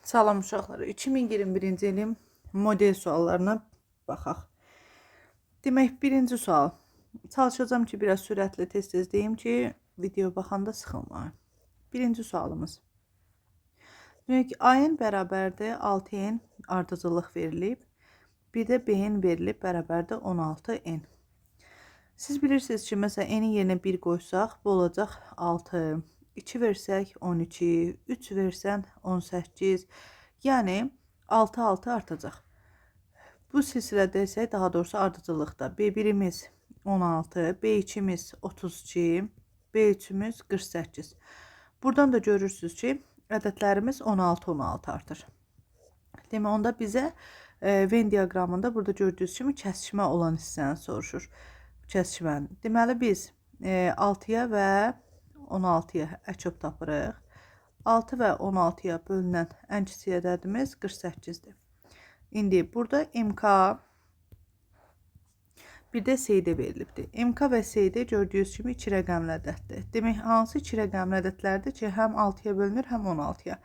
Salam uşaqlar. 2021-ci ilin model suallarına baxaq. Demək, birinci sual. Çalışacağım ki, biraz sürətli tez-tez deyim ki, video baxanda sıxılmayın. Birinci sualımız. Demək, ayın bərabərdir 6n ardıcıllıq verilib. Bir də b-in verilib bərabərdir 16n. Siz bilirsiniz ki, məsələn, n-in yerinə 1 qoysaq, bu olacaq 6. 2 versək 12, 3 versən 18, yəni 6 artacaq. Bu silsilədə isə daha doğrusu ardıcıllıqda B1-imiz 16, B2-miz 32, B3-ümüz 48. Buradan da görürsünüz ki, ədədlərimiz 16 artır. Demək, onda bizə Venn diaqramında burada gördüyünüz kimi kəsişmə olan hissəni soruşur. Kəsişməni. Deməli, biz 6-ya və 16-ya əküb tapırıq. 6 və 16-ya bölünən ən kiçik ədədimiz 48-dir. İndi burada MK bir də SD verilibdir. MK və SD gördüyünüz kimi 2 rəqəmli ədəddir. Demək, hansı 2 rəqəmli ədədlərdir ki, həm 6-ya bölünür, həm 16-ya.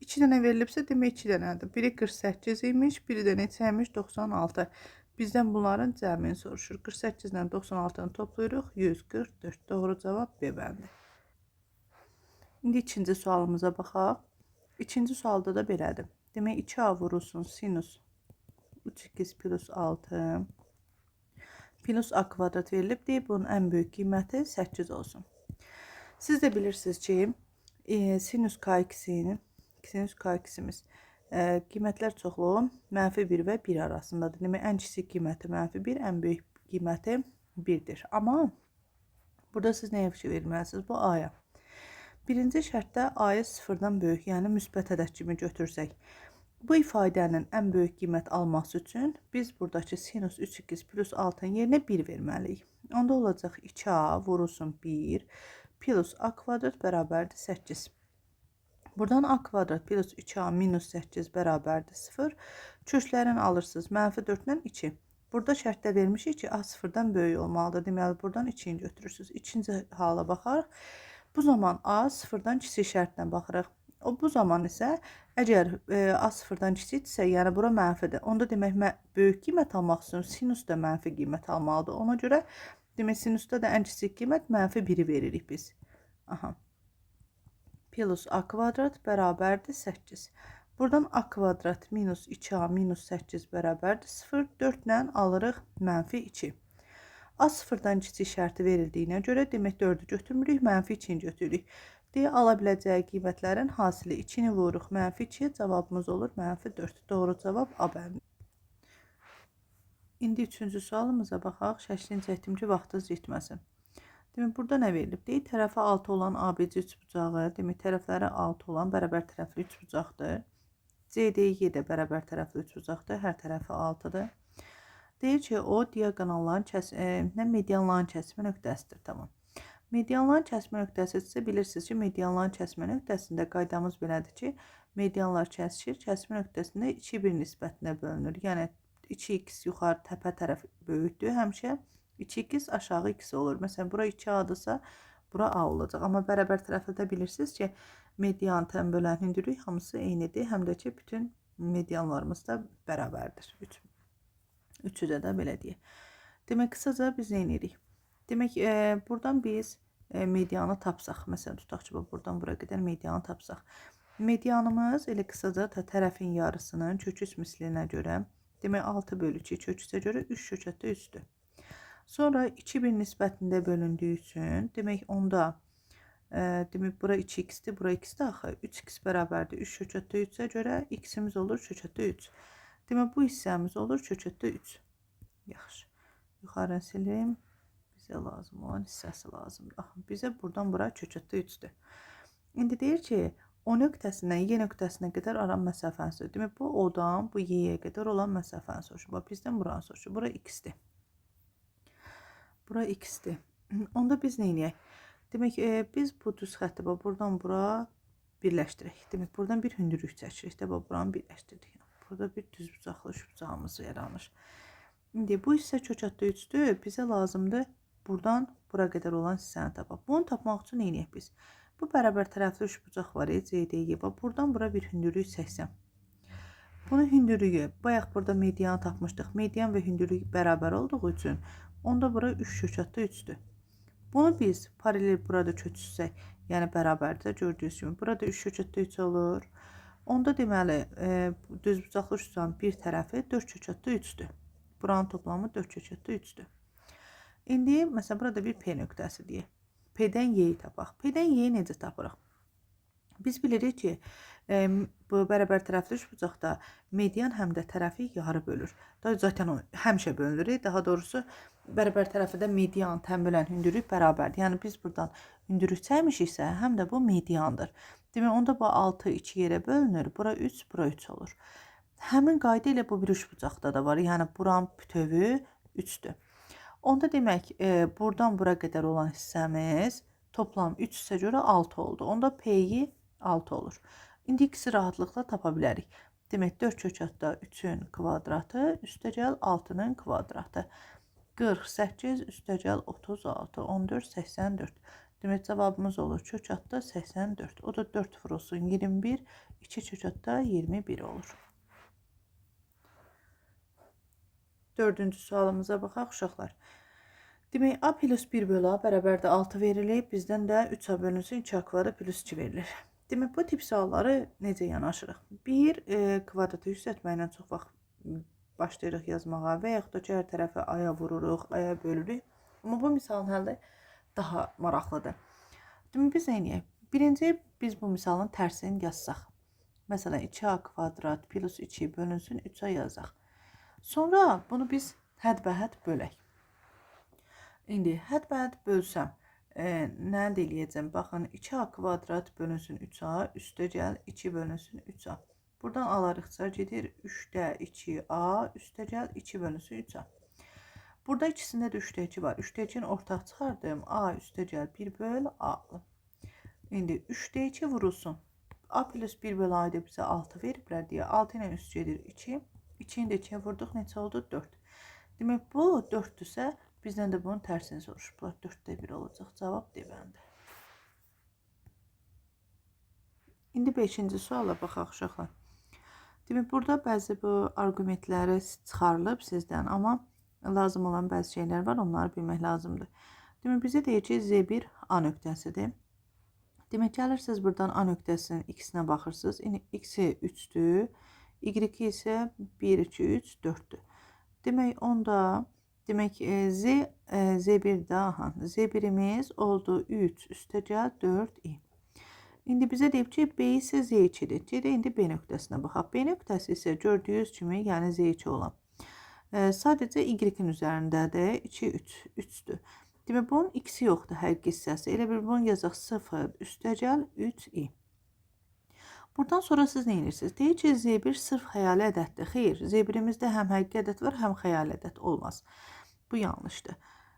2 dənə verilibsə, demək 2 dənədir. Biri 48 imiş, biri də neçə imiş? 96. Bizdən bunların cəmini soruşur. 48 ilə 96-nı toplayırıq. 144. Doğru cavab B bəndi. İndi ikinci sualımıza baxaq. İkinci sualda da belədir. Demək, 2A vurulsun sinus 3x plus 6 plus A kvadrat verilibdir. Bunun ən böyük qiyməti 8 olsun. Siz də bilirsiniz ki, sinus K2'miz qiymətlər çoxluğu -1 və 1 arasındadır. Demək, ən kiçik qiyməti -1, ən böyük qiyməti 1'dir. Amma burada siz nəyə fikir verməlisiniz? Bu A-ya. Birinci şərtdə A-ya sıfırdan böyük, yəni müsbət ədəd kimi götürsək, bu ifadənin ən böyük qiymət alması üçün biz buradakı sinus 3x plus 6'nın yerinə 1 verməliyik. Onda olacaq 2A vurulsun 1 plus A kvadrat bərabərdir 8. Buradan A kvadrat plus 3A minus 8 bərabərdir 0. Köklərini alırsınız. -4 ilə 2. Burada şərtdə vermişik ki, A sıfırdan böyük olmalıdır. Deməli, buradan 2'ni götürürsünüz. İkinci hala baxarıq. Bu zaman A sıfırdan kiçik şərtlə baxırıq. Bu zaman isə əgər A sıfırdan kiçikdirsə, yəni bura mənfidir. Onda demək, böyük qiymət almaq üçün sinus da mənfi qiymət almalıdır. Ona görə demək, sinusda da ən kiçik qiymət -1'i veririk biz. Aha. Plus A kvadrat bərabərdir 8. Buradan A kvadrat minus 2A minus 8 bərabərdir 0. 4 ilə alırıq -2. A sıfırdan kiçik şərti verildiyinə görə demək 4'ü götürmürük, -2'ni götürürük. Deyə ala biləcəyi qiymətlərin hasili 2'ni vururuq -2, cavabımız olur -4. Doğru cavab A bəndi. İndi üçüncü sualımıza baxaq. Şəklini çəkdim ki, vaxtınız getməsin. Demək, burada nə verilib? Deyək, tərəfi 6 olan ABC üçbucağı, demək, tərəfləri 6 olan bərabər tərəfli üçbucaqdır. CDY də bərabər tərəfli üçbucaqdır, hər tərəfi 6'dır. Deyir ki, o diaqonalların medianların kəsmə nöqtəsidir. Tamam. Medianların kəsmə nöqtəsidirsə, bilirsiniz ki, medianların kəsmə nöqtəsində qaydamız belədir ki, medianlar kəsişir, kəsmə nöqtəsində 2-1 nisbətində bölünür. Yəni 2x yuxarı təpə tərəf böyükdür həmişə. 2x aşağı x olur. Məsələn, bura 2A'dırsa, bura A olacaq. Amma bərabər tərəfdə də bilirsiniz ki, median bölən hündürlük hamısı eynidir. Həm də ki, bütün medianlarımız da bərabərdir. Üçüdə də belə deyək. Demək, qısaca biz nə edirik? Demək, buradan biz medianı tapsaq. Məsələn, tutaq ki, buradan bura qədər medianı tapsaq. Medianımız elə qısaca tərəfin yarısının köküs mislinə görə, demək, 6/2 köküsə görə 3 kökətdə 3'dür. Sonra 2-1 nisbətində bölündüyü üçün, demək, onda demək, bura 2x'dir, bura x-dir axı. 3x bərabərdir 3 kökətdə 3'ə görə x-imiz olur kökətdə 3. Demək, bu hissəmiz olur kökətdə 3. Yaxşı. Yuxarı silim. Bizə lazım olan hissəsi lazımdır. Baxın, bizə buradan bura kökətdə 3'dür. İndi deyir ki, O nöqtəsindən Y nöqtəsinə qədər aran məsafəni soruşur. Demək, bu O'dan bu Y-yə qədər olan məsafəni soruşur. Bax, bizdən buranı soruşur. Bura x-dir. Bura x-dir. Onda biz nə edək? Demək, biz bu düz xətti buradan bura birləşdirək. Demək, buradan bir hündürlük çəkirik də, buranı birləşdirdik. Burada bir düz bucaqlı üçbucağımız yaranır. İndi bu hissə kökətdə 3'dür. Bizə lazımdır buradan bura qədər olan hissəni tapaq. Bunu tapmaq üçün nə edək biz? Bu bərabər tərəfli üçbucaq var, CDY. Buradan bura bir hündürlük çəksəm. Bunu hündürlüyü, bayaq burada medianı tapmışdıq. Median və hündürlük bərabər olduğu üçün onda bura 3/3-dür. Bunu biz paralel burada köçürsək, yəni bərabərdir gördüyünüz kimi. Burada 3/3 olur. Onda deməli düzbucaqlı üçbucağın bir tərəfi 4/3-dür. Buranın toplamı 4/3-dür. İndi məsələn burada bir P nöqtəsi deyək. P-dən Y-yi tapaq. P-dən Y-yi necə tapırıq? Biz bilirik ki, bu bərabər tərəfli üçbucaqda median həm də tərəfi yarı bölür. Zaten o həmişə bölünür. Daha doğrusu bərabər tərəfdə median tən bölən hündürlük bərabərdir. Yəni biz buradan hündürlük çəkmişiksə, həm də bu mediandır. Demək onda bu 6 2 yerə bölünür. Bura 3, bura 3 olur. Həmin qayda ilə bu bir üçbucaqda da var. Yəni buranın bütövu 3-dür. Onda demək buradan bura qədər olan hissəmiz toplam 3 isə görə 6 oldu. Onda P-yi 6 olur. İndi ikisi rahatlıqla tapa bilərik. Demək 4/3-ün kvadratı üstəgəl 6-nın kvadratı. 48 üstəgəl 36, 14, 84. Demək cavabımız olur kökatda 84. O da 4 vurulsun 21, 2 kökatda 21 olur. Dördüncü sualımıza baxaq uşaqlar. Demək A plus 1 bölü A bərabərdə 6 verilib. Bizdən də 3A bölünsün 2A kvadrat plus 2 verilir. Demək bu tip sualları necə yanaşırıq? Bir kvadratı yüksəltməklə çox vaxt başlayırıq yazmağa və yaxud da ki, hər tərəfi aya vururuq, aya bölürük. Amma bu misalın həlli daha maraqlıdır. Demək biz nə edək? Birinci biz bu misalın tərsini yazsaq. Məsələn 2A kvadrat plus 2 bölünsün 3A yazaq. Sonra bunu biz hədbəhəd bölək. İndi hədbəhəd bölsəm, nə eləyəcəm? Baxın, 2A kvadrat bölünsün 3A, üstəgəl 2 bölünsün 3A. Buradan alarıqca gedir 3-də 2A, üstəgəl 2 bölünsün 3A. Burada ikisində də 3-də 2 var. 3-də 2-ni ortaq çıxardım. A üstəgəl 1 böl A. İndi 3-də 2 vurulsun. A plus 1 böl A ilə bizə 6 veriblər deyə 6 ilə üst gedir 2. 2-ni də 2-yə vurduq, neçə oldu? 4. Demək bu 4-dürsə, bizdən də bunun tərsini soruşublar. 4-də 1 olacaq. Cavab D-bəndi. İndi 5-ci suala baxaq uşaqlar. Demək burada bəzi bu arqumentləri çıxarılıb sizdən, amma lazım olan bəzi şeylər var, onları bilmək lazımdır. Demək bizə deyir ki, Z1 A nöqtəsidir. Demək gəlirsiniz buradan A nöqtəsinin x-nə baxırsınız. X-i 3-dür. Y isə 1, 2, 3, 4-dür. Demək onda demək Z1-də Z1-imiz oldu 3 üstəgəl 4i. İndi bizə deyib ki, B isə Z2-dir. Gedək indi B nöqtəsinə baxaq. B nöqtəsi isə gördüyünüz kimi, yəni Z2 olan. Sadəcə Y-in üzərindədir. 2, 3, 3-dür. Demək bunun x-i yoxdur həqiqi hissəsi. Elə bir bunu yazaq 0 üstəgəl 3i. Buradan sonra siz nə edirsiniz? Deyir ki, Z1 sırf xəyali ədəddir. Xeyr, Z1-imizdə həm həqiqi ədəd var, həm xəyali ədəd olmaz. Bu yanlışdır.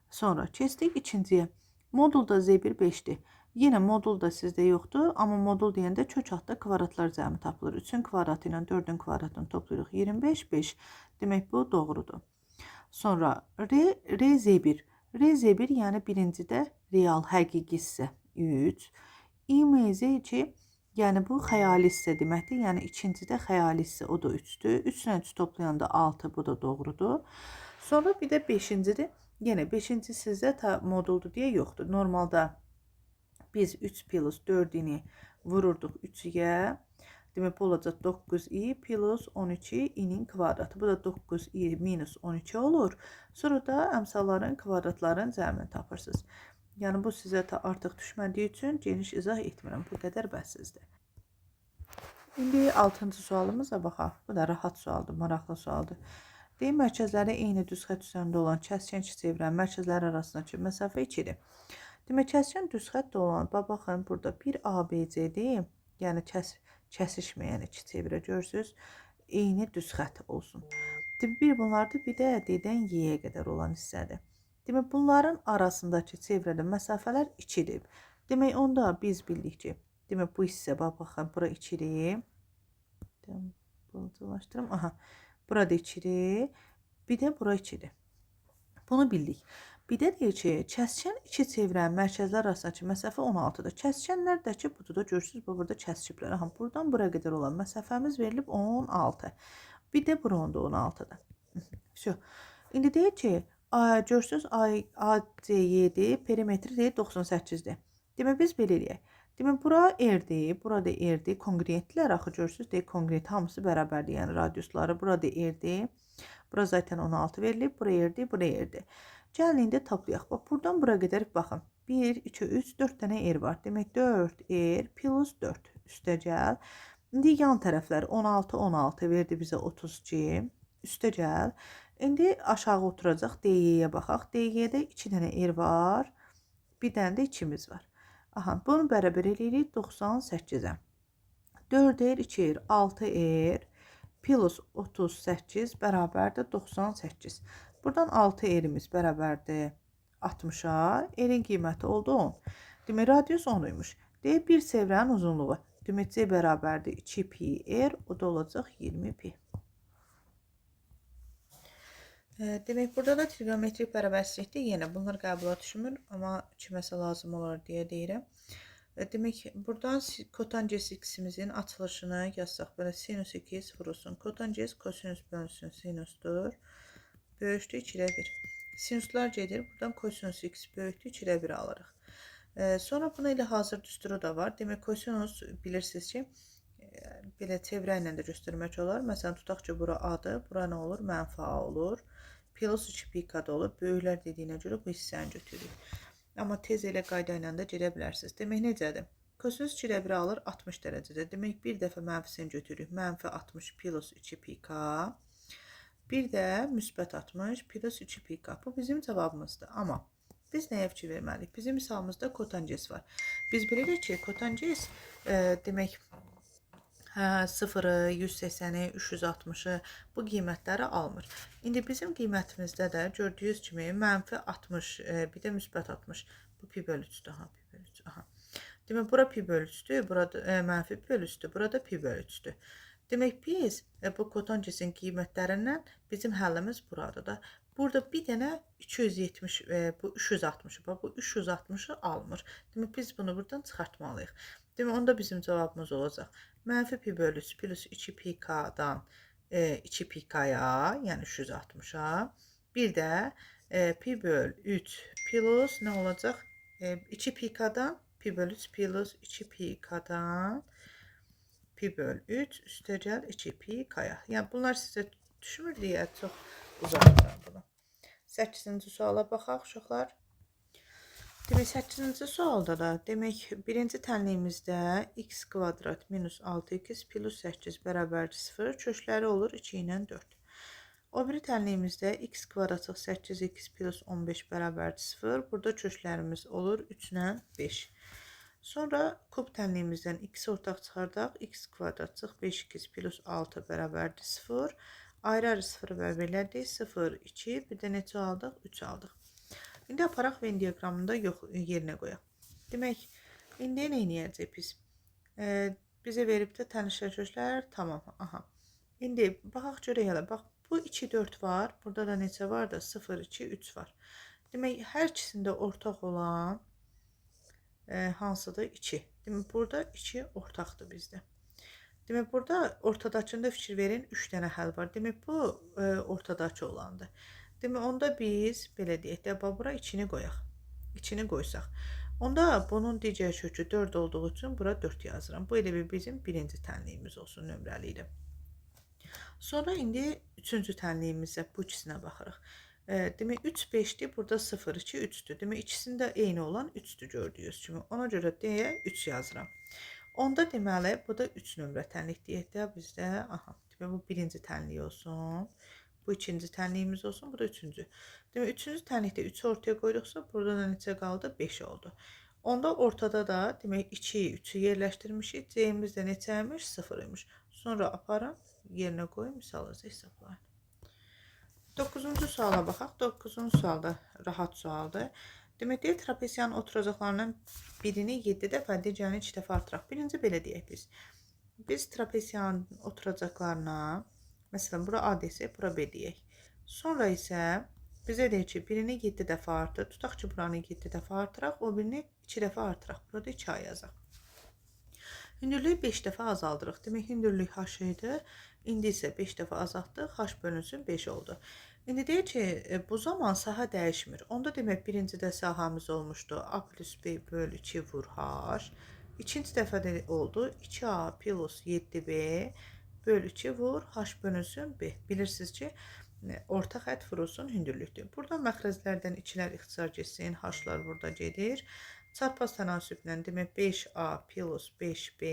Sonra keçdik ikinciyə. Modulda Z1 5-dir. Yenə modul da sizdə yoxdur, amma modul deyəndə kök altda kvadratlar cəmi tapılır. 3-ün kvadratı ilə 4-ün kvadratını toplayırıq. 25, 5. Demək bu doğrudur. Sonra RZ1. RZ1 yəni birincidə real həqiqi hissə 3. İMZ2 yəni bu xəyali hissə deməkdir. Yəni ikincidə xəyali hissə o da 3-dür. 3 ilə 3 toplayanda 6, bu da doğrudur. Sonra bir də 5-cidir. Yenə 5-ci sizdə moduldur deyə yoxdur. Normalda biz 3 plus 4-ini vururduq 3-yə. Demək bu olacaq 9i plus 12i'nin kvadratı. Bu da 9i minus 12 olur. Sonra da əmsalların kvadratların cəmini tapırsınız. Yəni bu sizə artıq düşmədiyi üçün geniş izah etmirəm. Bu qədər bəsizdir. İndi 6-cı sualımıza baxaq. Bu da rahat sualdır, maraqlı sualdır. Deyim, mərkəzləri eyni düz xətt üzərində olan kəskin çevirən mərkəzlər arasındakı məsafə 2-dir. Demək, kəskin düz xətt olan, baxın, burada bir ABC-dir. Yəni kəsişməyən iki çevirə görürsünüz. Eyni düz xətt olsun. Bir bunlardır, bir də D-dən Y-yə qədər olan hissədir. Demək, bunların arasındakı çevrəli məsafələr 2-dir. Demək, onda biz bildik ki, demək, bu hissə, baxın, bura 2-dir. Burada 2-dir. Bir də bura 2-dir. Bunu bildik. Bir də deyir ki, kəskin iki çevrənin mərkəzlər arasındakı məsafə 16-dır. Kəskinlər də ki, budur da görürsünüz, burada kəsiblər. Aha, buradan bura qədər olan məsafəmiz verilib 16. Bir də bura onda 16-dır. Şu. İndi deyir ki, görürsünüz, ACY-dir, perimetri deyir 98-dir. Demək, biz belə eləyək. Demək, bura R-dir, burada R-dir, kongruentlər, axı görürsünüz, deyir, kongruent hamısı bərabərdir, yəni radiusları. Burada R-dir, bura zaten 16 verilib, bura R-dir, bura R-dir. Gəlin, indi toplayaq. Bax, buradan bura qədər baxın. 1, 2, 3, 4 dənə R var. Demək, 4 R plus 4 üstə gəl. İndi yan tərəflər 16, 16 verdi bizə 32. Üstə gəl. İndi aşağı oturacaq DY-yə baxaq. DY-də 2 dənə R var. Bir dənə də 2-miz var. Aha, bunu bərabər eləyirik 98-ə. 4 R, 2 R, 6 R plus 38 bərabərdir 98. Buradan 6 R-imiz bərabərdir 60-a. R-in qiyməti oldu 10. Demək, radius 10 imiş. Deyək, bir çevrənin uzunluğu. Demək, C bərabərdir 2 pi R, o da olacaq 20 pi. Demək, burada da trigonometrik bərabərsizlikdir. Yenə bunlar qəbula düşmür, amma kiməsə lazım olar deyə deyirəm. Demək, buradan kotanges x-imizin açılışını yazsaq, belə sinus 2 vurulsun. Kotanges kosinus bölünsün sinusdur. Böyükdür 2-də 1. Sinuslar gedir. Buradan kosinus x böyükdür 2-də 1 alırıq. Sonra buna ilə hazır düsturu da var. Demək, kosinus bilirsiniz ki, belə çevrə ilə də göstərmək olar. Məsələn, tutaq ki, bura A-dır. Bura nə olur? Mənfi A olur. Plus 2 pi k-da olur. Böyüklər dediyinə görə bu hissəni götürürük. Amma tez elə qayda ilə də gedə bilərsiniz. Demək, necədir? Kosinus 2-də 1 alır 60 dərəcədə. Demək, bir dəfə mənfisini götürürük. Mənfi 60 plus 2 pi k. Bir də müsbət 60 plus 2 pi k. Bu bizim cavabımızdır. Amma biz nəyə fikir verməliyik? Bizim misalımızda kotanges var. Biz bilirik ki, kotanges demək 0-ı, 180-i, 360-ı bu qiymətləri almır. İndi bizim qiymətimizdə də gördüyünüz kimi mənfi 60, bir də müsbət 60. Bu pi bölü 3-dür. Aha, pi bölü 3. Aha. Demək, bura pi bölü 3-dür, burada mənfi pi bölü 3-dür, burada pi bölü 3-dür. Demək, biz bu kotangesin qiymətlərindən bizim həllimiz buradır da. Burada bir dənə 270, bu 360, bu 360-ı almır. Demək, biz bunu buradan çıxartmalıyıq. Demək, onda bizim cavabımız olacaq. Mənfi pi bölü 3 plus 2 pi k-dan 2 pi k-ya, yəni 360-a. Bir də pi bölü 3 plus nə olacaq? 2 pi k-dan pi bölü 3 plus 2 pi k-dan pi bölü 3 üstə gəl 2 pi k-ya. Yəni, bunlar sizə düşmür deyə çox uzaqdır buna. 8-ci suala baxaq, uşaqlar. Demək, 8-ci sualda da, demək, birinci tənliyimizdə x kvadrat minus 6x plus 8 bərabərdir 0, kökləri olur 2 ilə 4. O biri tənliyimizdə x kvadratlıq 8x plus 15 bərabərdir 0, burada köklərimiz olur 3 ilə 5. Sonra kub tənliyimizdən x ortaq çıxardaq, x kvadratlıq 5x plus 6 bərabərdir 0, ayrı-ayrı 0 bərabərlədik, 0, 2, bir də neçə aldıq? 3 aldıq. İndi aparaq Venn diaqramında yerinə qoyaq. Demək, indi nə edəcək biz? Bizə verib də tənişlər köklər, tamam. Aha. İndi baxaq görək hələ. Bax, bu 2, 4 var. Burada da neçə var da? 0, 2, 3 var. Demək, hər ikisində ortaq olan hansıdır? 2. Demək, burada 2 ortaqdır bizdə. Demək, burada ortadakında fikir verin, 3 dənə həll var. Demək, bu ortadakı olandır. Demək, onda biz, belə deyək də, bura 2-ni qoyaq. 2-ni qoysaq. Onda bunun digər kökü 4 olduğu üçün bura 4 yazıram. Bu elə bir bizim birinci tənliyimiz olsun nömrəli ilə. Sonra indi 3-cü tənliyimizə bu ikisinə baxırıq. Demək, 3, 5-dir, burada 0, 2, 3-dür. Demək, ikisində eyni olan 3-dür gördüyünüz kimi. Ona görə deyə 3 yazıram. Onda deməli, bu da 3 nömrə tənlik deyək də bizdə. Aha, demək, bu birinci tənlik olsun. Bu ikinci tənliyimiz olsun, bu da üçüncü. Demək, üçüncü tənlikdə 3-ü ortaya qoyduqsa, burada da neçə qaldı? 5 oldu. Onda ortada da, demək, 2-yi, 3-ü yerləşdirmişik. C-imiz də neçəymiş? 0 imiş. Sonra aparın, yerinə qoyun, misalınızı hesablayın. 9-cu suala baxaq. 9-cu sualda rahat sualdır. Demək, deyil, trapesiyanın oturacaqlarından birini 7 dəfə, digərini 2 dəfə artıraq. Birinci belə deyək biz. Biz trapesiyanın oturacaqlarına, məsələn, bura A desək, bura B deyək. Sonra isə Bizə deyir ki, birini 7 dəfə artır. Tutaq ki, buranı 7 dəfə artıraq, o birini 2 dəfə artıraq. Burada 2A yazaq. Hündürlüyü 5 dəfə azaldırıq. Demək, hündürlük h idi. İndi isə 5 dəfə azaltdıq. H bölünsün 5 oldu. İndi deyir ki, bu zaman sahə dəyişmir. Onda demək, birincidə sahəmiz olmuşdu. A plus B bölü 2 vur h. İkinci dəfə də oldu. 2A plus 7B bölü 2 vur h bölünsün B. Bilirsiniz ki, orta xətt vurulsun hündürlükdür. Burada məxrəzlərdən 2-lər ixtisar getsin. H-lar burada gedir. Çarpaz tənasüblə demək 5A plus 5B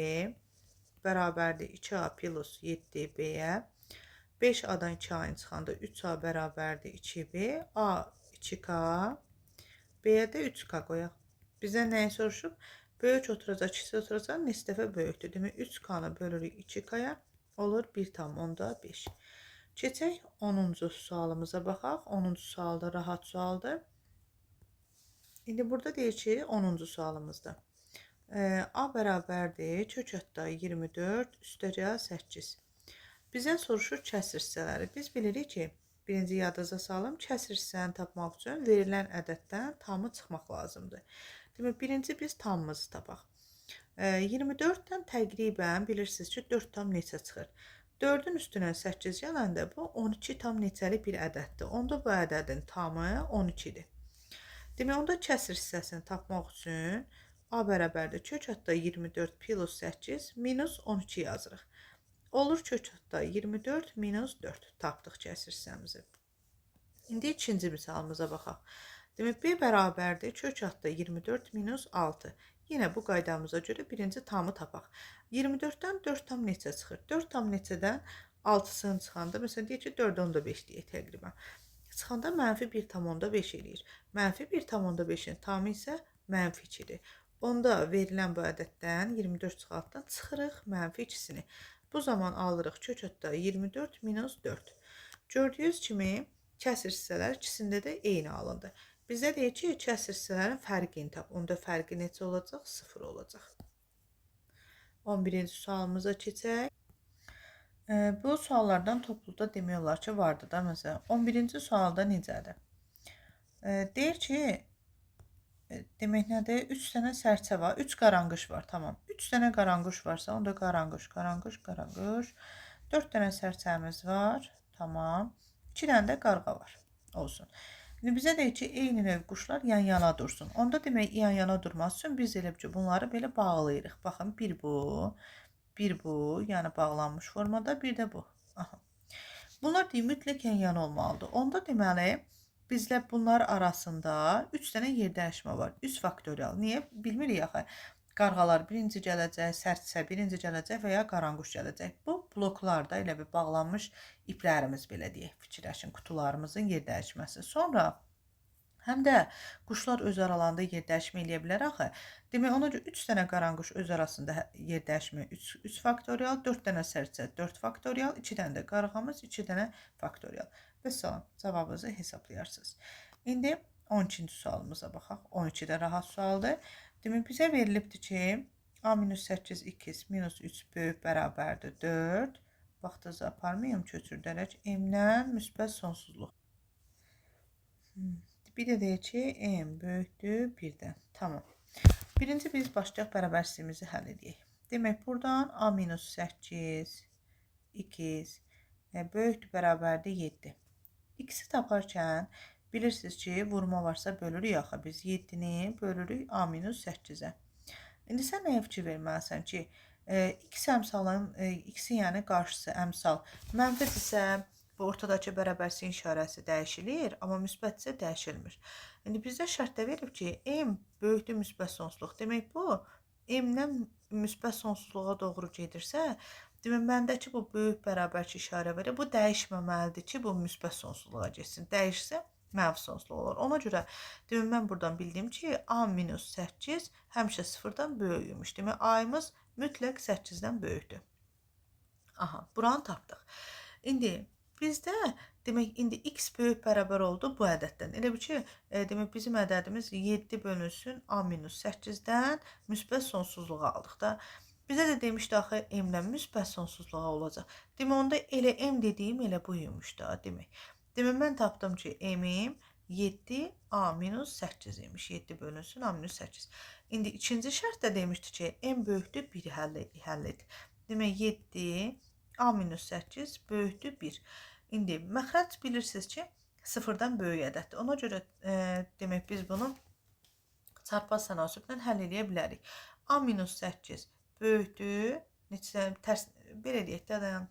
bərabərdir 2A plus 7B-yə. 5A-dan 2A-nı çıxanda 3A bərabərdir 2B. A 2K, B-yə də 3K qoyaq. Bizə nəyi soruşub? Böyük oturacaq, kiçik oturacaq, neçə dəfə böyükdür. Demək 3K-nı bölürük 2K-ya, olur 1,5. Keçək 10-cu sualımıza baxaq. 10-cu sualda rahat sualdır. İndi burada deyir ki, 10-cu sualımızda A bərabərdir kökətdə 24 üstəcə 8. Bizdən soruşur kəsr hissələri. Biz bilirik ki, birinci yadınıza salım, kəsr hissəni tapmaq üçün verilən ədəddən tamı çıxmaq lazımdır. Demək, birinci biz tamımızı tapaq. 24-dən təqribən bilirsiniz ki, 4 tam neçə çıxır? 4-ün üstünə 8 gələndə bu 12 tam neçəli bir ədəddir. Onda bu ədədin tamı 12-dir. Demək, onda kəsr hissəsini tapmaq üçün A bərabərdir kökətdə 24 plus 8 minus 12 yazırıq. Olur kökətdə 24 minus 4 tapdıq kəsr hissəmizi. İndi ikinci misalımıza baxaq. Demək, B bərabərdir kökətdə 24 minus 6. Yenə bu qaydamıza görə birinci tamı tapaq. 24-dən 4 tam neçə çıxır? 4 tam neçədən 6-sını çıxanda, məsələn, deyək ki, 4,5 deyək təqribən. Çıxanda mənfi 1,5 eləyir. Mənfi 1,5-in tamı isə mənfi 2-dir. Onda verilən bu ədəddən 24 çıxartdan çıxırıq mənfi 2-sini. Bu zaman alırıq kökətdə 24 minus 4. Gördüyünüz kimi kəsr hissələr ikisində də eyni alındı. Bizdə deyir ki, kəsr hissələrin fərqini tap. Onda fərqi neçə olacaq? 0 olacaq. 11-ci sualımıza keçək. Bu suallardan topluda demək olar ki, vardı da. Məsələn, 11-ci sualda necədir? Deyir ki, demək nədir? 3 dənə sərçə var, 3 qaranquş var, tamam. 3 dənə qaranquş varsa, onda qaranquş, qaranquş, qaranquş. 4 dənə sərçəmiz var, tamam. 2 dənə də qarğa var, olsun. İndi bizə deyir ki, eyni növ quşlar yan-yana dursun. Onda demək, yan-yana durması üçün biz elə ki, bunları belə bağlayırıq. Baxın, bir bu, yəni bağlanmış formada, bir də bu. Aha. Bunlar deyir, mütləq yan-yana olmalıdır. Onda deməli, bizlə bunlar arasında 3 dənə yer dəyişmə var. 3 faktorial. Niyə? Bilmirik axı. Qarğalar birinci gələcək, sərçə birinci gələcək və ya qaranquş gələcək. Bu bloklarda elə bir bağlanmış iplərimiz, belə deyək, fikirləşin, qutularımızın yer dəyişməsi. Sonra həm də quşlar öz aralarında yer dəyişmə eləyə bilər axı. Demək, ona görə 3 dənə qaranquş öz arasında yer dəyişmə 3 faktorial, 4 dənə sərçə 4 faktorial, 2 dənə də qarğamız 2 dənə faktorial. Və salam, cavabınızı hesaplayarsınız. İndi 12-ci sualımıza baxaq. 12-də rahat sualdır. Demək, bizə verilibdir ki, A-8 2 minus 3 böyük bərabərdir 4. Vaxtınızı aparmayım, köçürdərək M-dən müsbət sonsuzluq. Bir də deyək ki, M böyükdür 1-dən. Tamam. Birinci biz başlayaq bərabərsizliyimizi həll edək. Demək, buradan A-8 2 böyükdür bərabərdir 7. X-i taparkən bilirsiniz ki, vurma varsa bölürük axı. Biz 7-ni bölürük A-8-ə. İndi sən nəyə fikir verməlisən ki, X əmsalın, X-in yəni qarşısı əmsal mənfidirsə, bu ortadakı bərabərsizliyin işarəsi dəyişilir, amma müsbətsə dəyişilmir. İndi bizdə şərtdə verib ki, M böyükdür müsbət sonsuzluq. Demək, bu M-dən müsbət sonsuzluğa doğru gedirsə, demək, məndəki bu böyük bərabərçi işarə verir. Bu dəyişməməlidir ki, bu müsbət sonsuzluğa geçsin. Dəyişsə, mənfi sonsuzluq olur. Ona görə demək, mən buradan bildiyim ki, A-8 həmişə 0-dan böyükmüş. Demək, A-mız mütləq 8-dən böyükdür. Aha, buranı tapdıq. İndi bizdə demək, indi X böyük bərabər oldu bu ədəddən. Elə bir ki, demək, bizim ədədimiz 7 bölünsün A-8-dən müsbət sonsuzluğa aldıq da. Bizə də demişdi axı M-dən müsbət sonsuzluğa olacaq. Demək, onda elə M dediyim elə buymuş da demək. Demək, mən tapdım ki, M-im 7 A minus 8 imiş. 7 bölünsün A minus 8. İndi ikinci şərtdə demişdi ki, n böyükdür 1 həll et. Demək 7 A minus 8 böyükdür 1. İndi məxrəc bilirsiniz ki, sıfırdan böyük ədəddir. Ona görə demək biz bunu çarpaz tənasüblə həll edə bilərik. A minus 8 böyükdür. Neçə tərs belə deyək də dayan.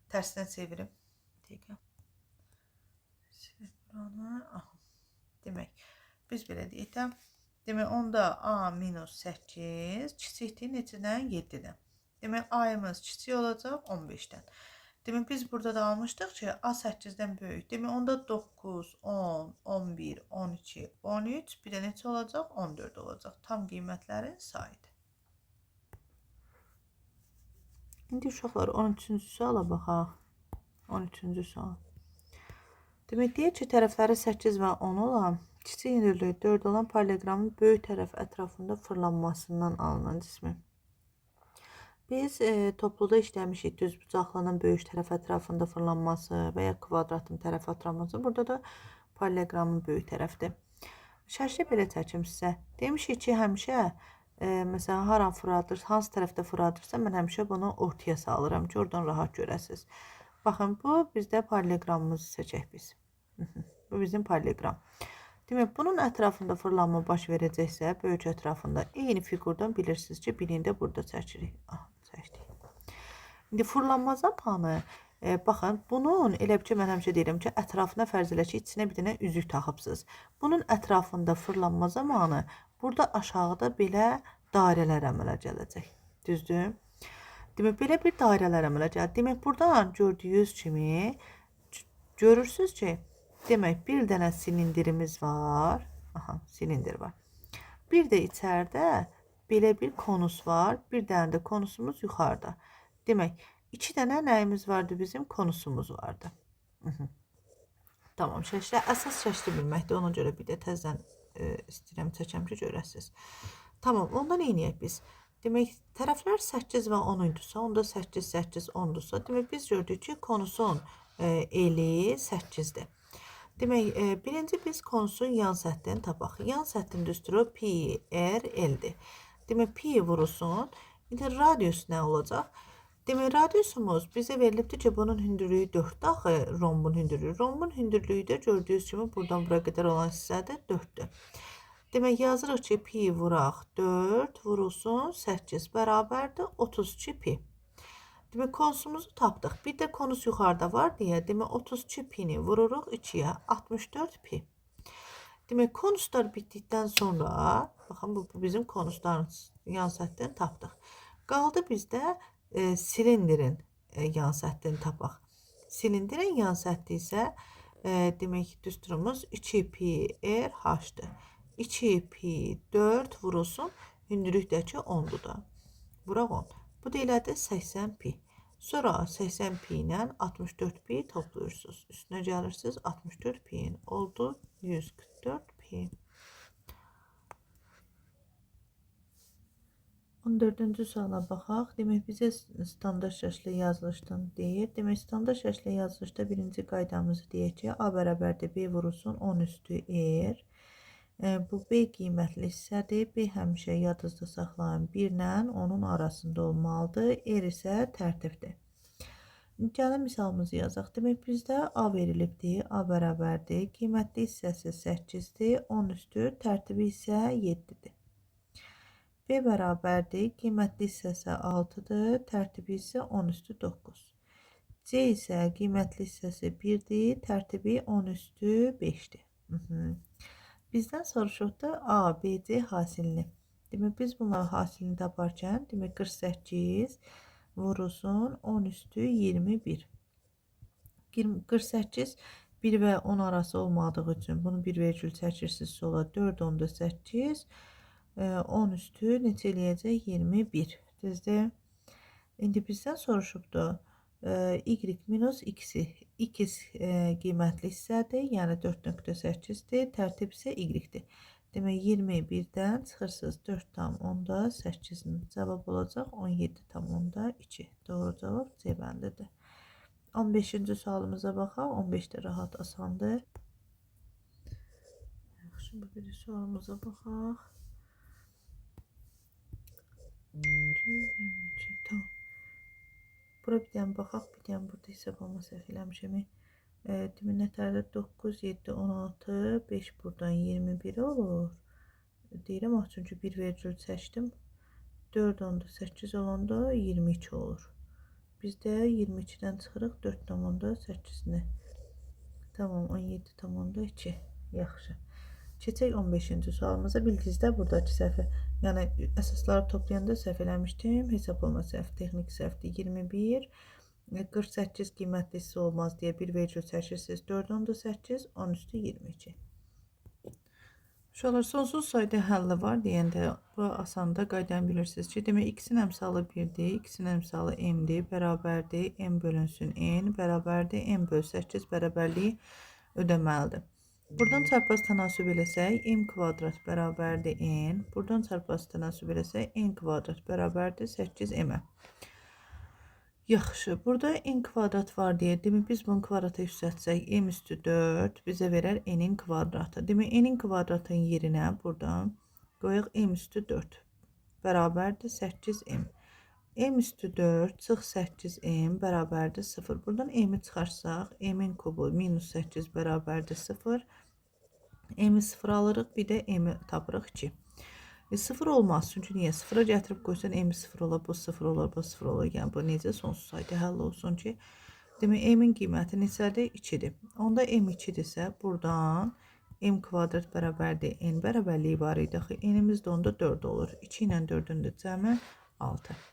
Tərsinə çevirim. Dəqiqə. Demək, biz belə deyək də, demək, onda A minus 8 kiçikdir neçədən? 7-dən. Demək, A-yımız kiçik olacaq 15-dən. Demək, biz burada da almışdıq ki, A 8-dən böyük. Demək, onda 9, 10, 11, 12, 13, bir də neçə olacaq? 14 olacaq. Tam qiymətlərin sayıdır. İndi uşaqlar 13-cü suala baxaq. 13-cü sual. Demək, deyək ki, tərəfləri 8 və 10 olan, kiçik hündürlüyü 4 olan paralleqramın böyük tərəf ətrafında fırlanmasından alınan cismi. Biz topluda işləmişik düz bucaqlanan böyük tərəf ətrafında fırlanması və ya kvadratın tərəf ətrafında. Burada da paralleqramın böyük tərəfdir. Şəkli belə çəkim sizə. Demişik ki, həmişə məsələn, haran fırladır, hansı tərəfdə fırladırsa, mən həmişə bunu ortaya salıram ki, oradan rahat görəsiniz. Baxın, bu bizdə paralleqramımızı seçək biz. Bu bizim paralleqram. Demək, bunun ətrafında fırlanma baş verəcəksə, böyük ətrafında eyni figurdan bilirsiniz ki, birini də burada çəkirik. Çəkdik. İndi fırlanma zamanı, baxın, bunun elə ki, mən həmişə deyirəm ki, ətrafına fərz elə ki, içinə bir dənə üzük taxıbsınız. Bunun ətrafında fırlanma zamanı burada aşağıda belə dairələr əmələ gələcək. Düzdür? Demək, belə bir dairələr əmələ gəlir. Demək, buradan gördüyünüz kimi görürsünüz ki, demək, bir dənə silindirimiz var. Aha, silindir var. Bir də içəridə belə bir konus var. Bir dənə də konusumuz yuxarıda. Demək, iki dənə nəyimiz vardı bizim? Konusumuz vardı. Tamam, şəklə əsas şəkli bilməkdir. Ona görə bir də təzdən istəyirəm çəkəm ki, görəsiniz. Tamam, ondan neyniyək biz? Demək, tərəflər 8 və 10 idursa, onda 8, 8, 10-dursa, demək, biz gördük ki, konusun eli 8-dir. Demək, birinci biz konusun yan səthini tapaq. Yan səthin düsturu pi r l-dir. Demək, pi vurulsun. İndi radius nə olacaq? Demək, radiusumuz bizə verilibdir ki, bunun hündürlüyü 4-dür axı, rombun hündürlüyü. Rombun hündürlüyü də gördüyünüz kimi buradan bura qədər olan hissədə 4-dür. Demək, yazırıq ki, pi vuraq 4 vurulsun 8 bərabərdir 32 pi. Demək, konusumuzu tapdıq. Bir də konus yuxarıda var deyə, demək, 32 pini vururuq 2-yə 64 pi. Demək, konuslar bitdikdən sonra, baxın, bu bizim konusların yan səthini tapdıq. Qaldı bizdə silindirin yan səthini tapaq. Silindirin yan səthi isə, demək, düsturumuz 2 pi r h-dır. 2 pi 4 vurulsun, hündürlükdəki 10-dur da. Vuraq 10. Bu da elədir 80 pi. Sonra 80 pi ilə 64 pi toplayırsınız. Üstünə gəlirsiniz 64 pi'nin oldu 144 pi. 14-cü suala baxaq. Demək, bizə standart şəklə yazılışdan deyir. Demək, standart şəklə yazılışda birinci qaydamızı deyək ki, A bərabərdir B vurulsun 10 üstü R. Bu B qiymətli hissədir. B həmişə yadınızda saxlayın. 1 ilə onun arasında olmalıdır. R isə tərtibdir. Gəlin misalımızı yazaq. Demək, bizdə A verilibdir. A bərabərdir. Qiymətli hissəsi 8-dir. 10 üstü tərtibi isə 7-dir. B bərabərdir. Qiymətli hissəsi 6-dır. Tərtibi isə 10 üstü 9. C isə qiymətli hissəsi 1-dir. Tərtibi 10 üstü 5-dir. Bizdən soruşuq da A, B, C hasilini. Demək, biz bunların hasilini taparkən, demək, 48 vurulsun 10 üstü 21. 48 1 və 10 arası olmadığı üçün bunu bir vergül çəkirsiniz sola 4, 10'da 8, 10 üstü neçə eləyəcək? 21. Düzdür? İndi bizdən soruşubdur. Y minus x-i. X qiymətli hissədir, yəni 4.8-dir, tərtib isə y-dir. Demək, 21-dən çıxırsınız 4,8-in cavab olacaq 17,2. Doğru cavab C bəndidir. 15-ci sualımıza baxaq. 15 də rahat, asandır. Bu bir sualımıza baxaq. Tamam. Bura bir dənə baxaq, bir dənə burada hesablama səhv eləmişəm. Demin nətərdə 9, 7, 16, 5 buradan 21 olur. Deyirəm, çünki 1 seçdim. 4 onda 8 olanda 22 olur. Bizdə 22-dən çıxırıq 4,8-ni. Tamam, 17,2. Yaxşı. Keçək 15-ci sualımıza. Bildinizdə buradakı səhvi, yəni əsasları toplayanda səhv eləmişdim. Hesablama səhv, texnik səhvdir. 21, 48 qiymətli hissə olmaz deyə 1,8, 4,8, 10 üstü 22. Uşaqlar, sonsuz sayda həlli var deyəndə bu asanda qaydanı bilirsiniz ki, demək x-in əmsalı 1-dir, x-in əmsalı m-dir, bərabərdir, m bölünsün n, bərabərdir, m böl 8 bərabərliyi ödəməlidir. Buradan çarpaz tənasüb eləsək, m kvadrat bərabərdir n, buradan çarpaz tənasüb eləsək, n kvadrat bərabərdir 8m-ə. Yaxşı, burada n kvadrat var deyə, demək biz bunu kvadrata yüksəltsək, m üstü 4 bizə verər n-in kvadratı. Demək n-in kvadratın yerinə buradan qoyaq m üstü 4 bərabərdir 8m. M üstü 4 çıx 8m bərabərdir 0. Buradan m-i çıxarsaq, m-in kubu minus 8 bərabərdir 0. M-i 0 alırıq, bir də m-i tapırıq 2. 0 olmaz, çünki niyə? 0-a gətirib qoysan m 0 olar, bu 0 olar, bu 0 olar. Yəni bu necə sonsuz sayda həll olsun ki? Demək m-in qiyməti neçədir? 2-dir. Onda m 2-dirsə, buradan m kvadrat bərabərdir n bərabərliyi var idi. N-imiz də onda 4 olur. 2 ilə 4-ün də cəmi 6.